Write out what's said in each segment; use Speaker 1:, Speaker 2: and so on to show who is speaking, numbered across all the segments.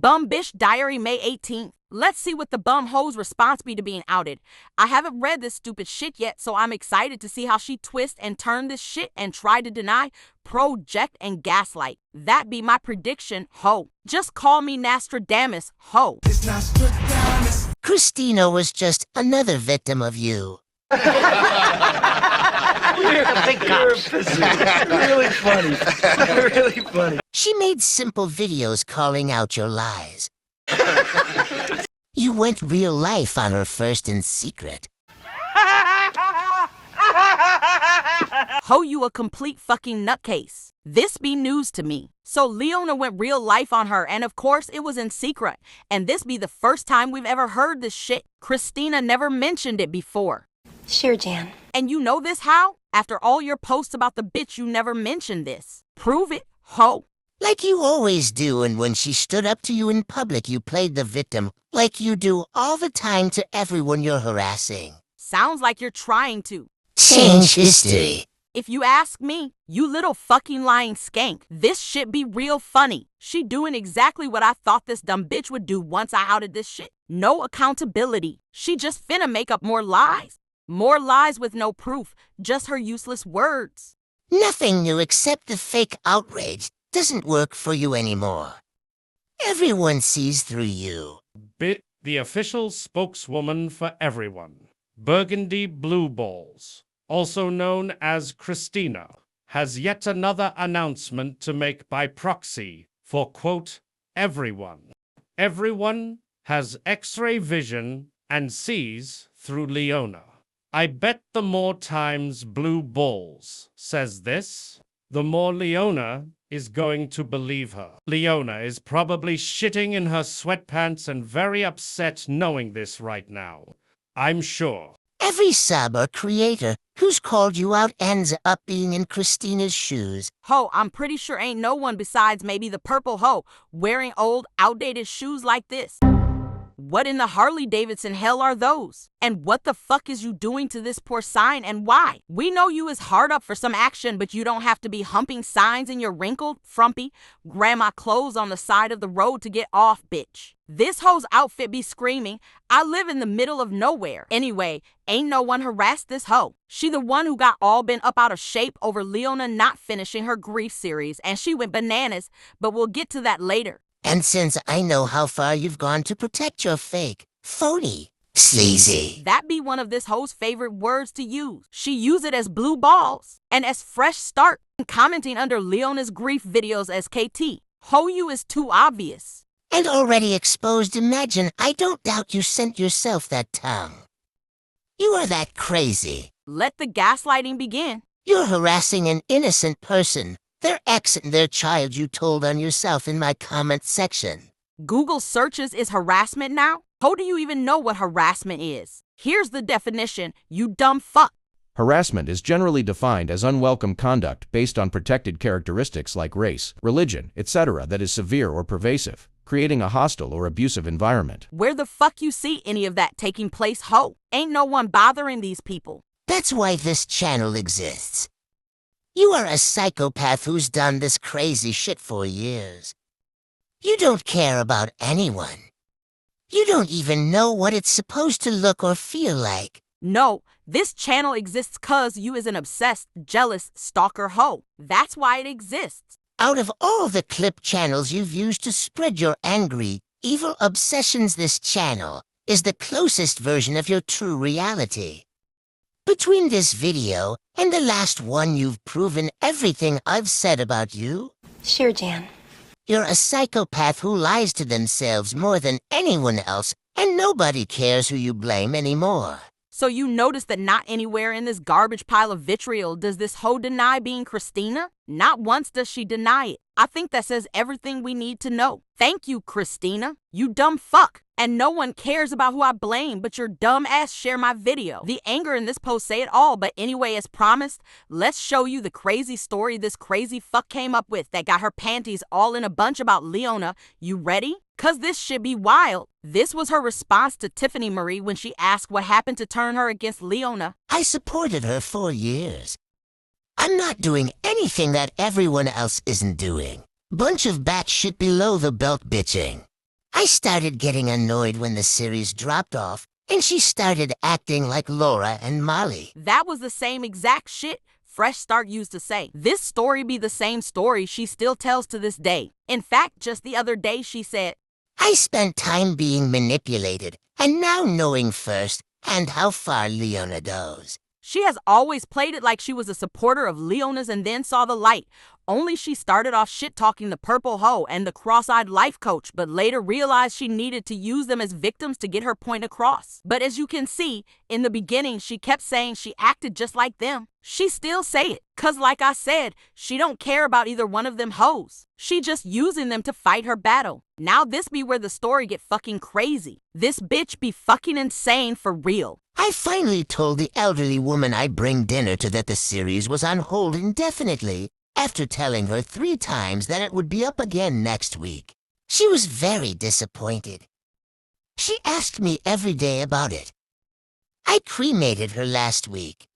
Speaker 1: Bum Bish Diary, May 18th. Let's see what the bum hoe's response be to being outed. I haven't read this stupid shit yet, so I'm excited to see how she twist and turn this shit and try to deny, project, and gaslight. That be my prediction, ho. Just call me Nostradamus, ho.
Speaker 2: It's Nostradamus.
Speaker 3: KRISTINA was just another victim of you.
Speaker 4: You're really funny. Really funny.
Speaker 3: She made simple videos calling out your lies. You went real life on her first in secret.
Speaker 1: Ho, you a complete fucking nutcase. This be news to me. So Leona went real life on her, and of course it was in secret. And this be the first time we've ever heard this shit. KRISTINA never mentioned it before.
Speaker 5: Sure, Jan.
Speaker 1: And you know this how? After all your posts about the bitch, you never mentioned this. Prove it, ho.
Speaker 3: Like you always do, and when she stood up to you in public, you played the victim, like you do all the time to everyone you're harassing.
Speaker 1: Sounds like you're trying to
Speaker 3: Change history.
Speaker 1: If you ask me, you little fucking lying skank, this shit be real funny. She doing exactly what I thought this dumb bitch would do once I outed this shit. No accountability. She just finna make up more lies. More lies with no proof, just her useless words.
Speaker 3: Nothing new except the fake outrage doesn't work for you anymore. Everyone sees through you.
Speaker 6: Bit the official spokeswoman for everyone. Burgundy Blue Balls, also known as KRISTINA, has yet another announcement to make by proxy for, quote, everyone. Everyone has X-ray vision and sees through Leona. I bet the more times Blue Balls says this, the more Leona is going to believe her. Leona is probably shitting in her sweatpants and very upset knowing this right now. I'm sure.
Speaker 3: Every sub or creator who's called you out ends up being in KRISTINA's shoes.
Speaker 1: Ho, I'm pretty sure ain't no one besides maybe the purple ho wearing old, outdated shoes like this. What in the Harley Davidson hell are those? And what the fuck is you doing to this poor sign and why? We know you is hard up for some action, but you don't have to be humping signs in your wrinkled, frumpy, grandma clothes on the side of the road to get off, bitch. This hoe's outfit be screaming, I live in the middle of nowhere. Anyway, ain't no one harassed this hoe. She the one who got all bent up out of shape over Leona not finishing her grief series, and she went bananas, but we'll get to that later.
Speaker 3: And since I know how far you've gone to protect your fake, phony, sleazy.
Speaker 1: That be one of this hoe's favorite words to use. She use it as blue balls and as fresh start, commenting under Leona's grief videos as KT. Ho, you is too obvious.
Speaker 3: And already exposed, imagine, I don't doubt you sent yourself that tongue. You are that crazy.
Speaker 1: Let the gaslighting begin.
Speaker 3: You're harassing an innocent person. Their ex and their child you told on yourself in my comment section.
Speaker 1: Google searches is harassment now? How do you even know what harassment is? Here's the definition, you dumb fuck.
Speaker 7: Harassment is generally defined as unwelcome conduct based on protected characteristics like race, religion, etc. that is severe or pervasive, creating a hostile or abusive environment.
Speaker 1: Where the fuck you see any of that taking place, ho? Ain't no one bothering these people.
Speaker 3: That's why this channel exists. You are a psychopath who's done this crazy shit for years. You don't care about anyone. You don't even know what it's supposed to look or feel like.
Speaker 1: No, this channel exists cause you is an obsessed, jealous, stalker hoe. That's why it exists.
Speaker 3: Out of all the clip channels you've used to spread your angry, evil obsessions, this channel is the closest version of your true reality. Between this video and the last one, you've proven everything I've said about you.
Speaker 5: Sure, Jan.
Speaker 3: You're a psychopath who lies to themselves more than anyone else, and nobody cares who you blame anymore.
Speaker 1: So you notice that not anywhere in this garbage pile of vitriol does this hoe deny being KRISTINA? Not once does she deny it. I think that says everything we need to know. Thank you, KRISTINA. You dumb fuck. And no one cares about who I blame, but your dumb ass share my video. The anger in this post say it all, but anyway, as promised, let's show you the crazy story this crazy fuck came up with that got her panties all in a bunch about Leona. You ready? Cause this should be wild. This was her response to Tiffany Marie when she asked what happened to turn her against Leona.
Speaker 3: I supported her for years. I'm not doing anything that everyone else isn't doing. Bunch of batshit below the belt bitching. I started getting annoyed when the series dropped off, and she started acting like Laura and Molly.
Speaker 1: That was the same exact shit Fresh Start used to say. This story be the same story she still tells to this day. In fact, just the other day she said,
Speaker 3: I spent time being manipulated, and now knowing firsthand how far Leona goes.
Speaker 1: she has always played it like she was a supporter of Leona's and then saw the light. Only she started off shit-talking the purple hoe and the cross-eyed life coach, but later realized she needed to use them as victims to get her point across. But as you can see, in the beginning, she kept saying she acted just like them. She still say it, cause like I said, she don't care about either one of them hoes. She just using them to fight her battle. Now this be where the story get fucking crazy. This bitch be fucking insane for real.
Speaker 3: I finally told the elderly woman I'd bring dinner to that the series was on hold indefinitely, after telling her 3 times that it would be up again next week. She was very disappointed. She asked me every day about it. I cremated her last week.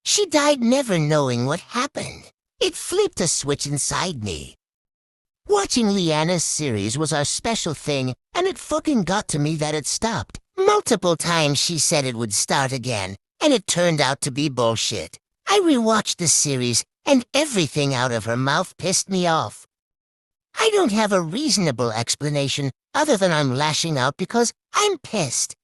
Speaker 3: She died never knowing what happened. It flipped a switch inside me. Watching Leanna's series was our special thing, and it fucking got to me that it stopped. Multiple times she said it would start again, and it turned out to be bullshit. I rewatched the series, and everything out of her mouth pissed me off. I don't have a reasonable explanation other than I'm lashing out because I'm pissed.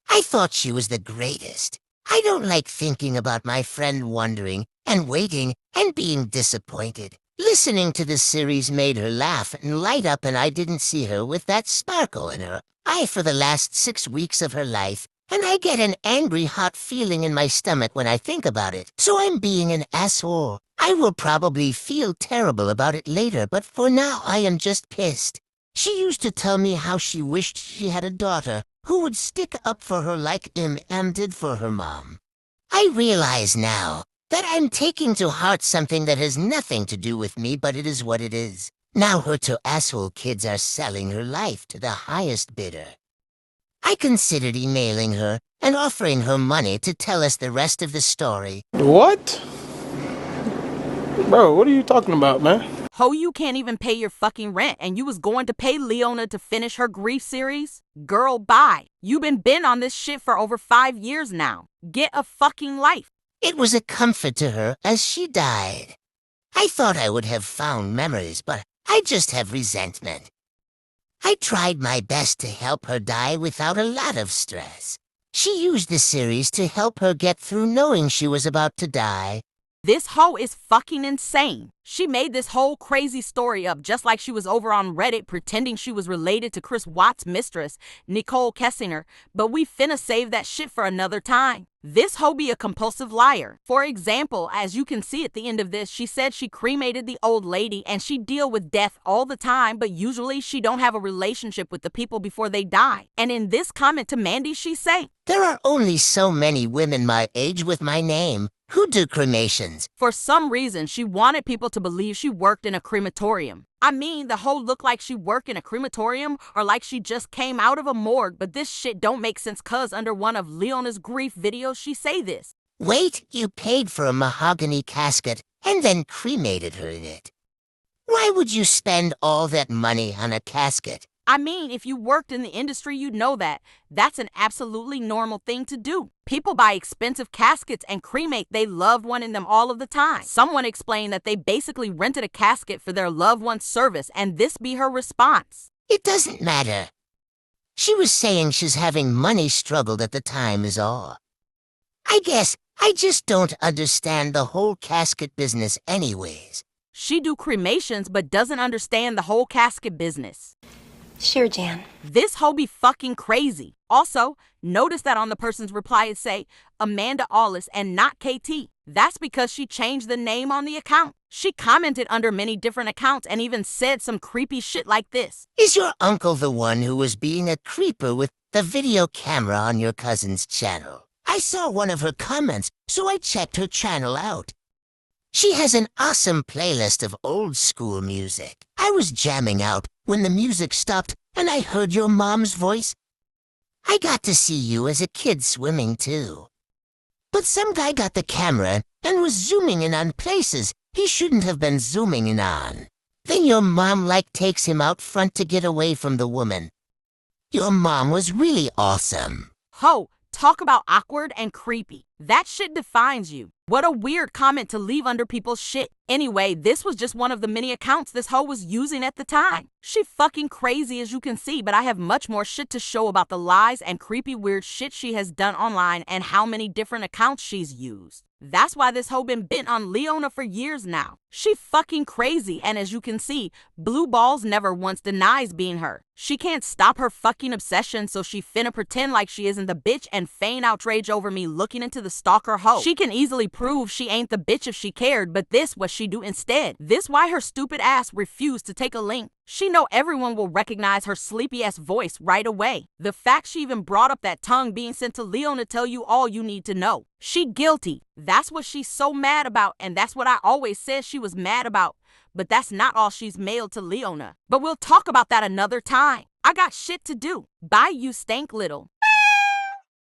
Speaker 3: I thought she was the greatest. I don't like thinking about my friend wondering and waiting and being disappointed. Listening to this series made her laugh and light up, and I didn't see her with that sparkle in her eye for the last 6 weeks of her life, and I get an angry, hot feeling in my stomach when I think about it. So I'm being an asshole. I will probably feel terrible about it later, but for now I am just pissed. She used to tell me how she wished she had a daughter who would stick up for her like M did for her mom. I realize now that I'm taking to heart something that has nothing to do with me, but it is what it is. Now her 2 asshole kids are selling her life to the highest bidder. I considered emailing her and offering her money to tell us the rest of the story.
Speaker 4: What? Bro, what are you talking about, man?
Speaker 1: Ho, you can't even pay your fucking rent, and you was going to pay Leona to finish her grief series? Girl, bye. You been on this shit for over 5 years now. Get a fucking life.
Speaker 3: It was a comfort to her as she died. I thought I would have fond memories, but I just have resentment. I tried my best to help her die without a lot of stress. She used the series to help her get through knowing she was about to die.
Speaker 1: This hoe is fucking insane. She made this whole crazy story up just like she was over on Reddit pretending she was related to Chris Watts' mistress, Nicole Kessinger, but we finna save that shit for another time. This hoe be a compulsive liar. For example, as you can see at the end of this, she said she cremated the old lady and she deal with death all the time, but usually she don't have a relationship with the people before they die. And in this comment to Mandy, she say,
Speaker 3: There are only so many women my age with my name who do cremations.
Speaker 1: For some reason, she wanted people to believe she worked in a crematorium. I mean, the hoe looked like she worked in a crematorium or like she just came out of a morgue, but this shit don't make sense cause under one of Leona's grief videos she say this.
Speaker 3: Wait, you paid for a mahogany casket and then cremated her in it. Why would you spend all that money on a casket?
Speaker 1: I mean, if you worked in the industry, you'd know that. That's an absolutely normal thing to do. People buy expensive caskets and cremate their loved one in them all of the time. Someone explained that they basically rented a casket for their loved one's service, and this be her response.
Speaker 3: It doesn't matter. She was saying she's having money struggled at the time is all. I guess I just don't understand the whole casket business anyways.
Speaker 1: She do cremations but doesn't understand the whole casket business.
Speaker 5: Sure, Jan.
Speaker 1: This hoe be fucking crazy. Also, notice that on the person's reply it say Amanda Allis and not KT. That's because she changed the name on the account. She commented under many different accounts and even said some creepy shit like this.
Speaker 3: Is your uncle the one who was being a creeper with the video camera on your cousin's channel? I saw one of her comments, so I checked her channel out. She has an awesome playlist of old school music. I was jamming out when the music stopped and I heard your mom's voice. I got to see you as a kid swimming too. But some guy got the camera and was zooming in on places he shouldn't have been zooming in on. Then your mom takes him out front to get away from the woman. Your mom was really awesome.
Speaker 1: Ho, talk about awkward and creepy. That shit defines you. What a weird comment to leave under people's shit. Anyway, this was just one of the many accounts this hoe was using at the time. She fucking crazy as you can see, but I have much more shit to show about the lies and creepy weird shit she has done online and how many different accounts she's used. That's why this hoe been bent on Leona for years now. She fucking crazy, and as you can see, Blue Balls never once denies being her. She can't stop her fucking obsession, so she finna pretend like she isn't the bitch and feign outrage over me looking into the stalker hoe. She can easily prove she ain't the bitch if she cared, but this what she do instead. This why her stupid ass refused to take a link. She know everyone will recognize her sleepy ass voice right away. The fact she even brought up that tongue being sent to Leona tell you all you need to know. She guilty. That's what she's so mad about, and that's what I always said she was mad about. But that's not all she's mailed to Leona. But we'll talk about that another time. I got shit to do. Bye, you stank little.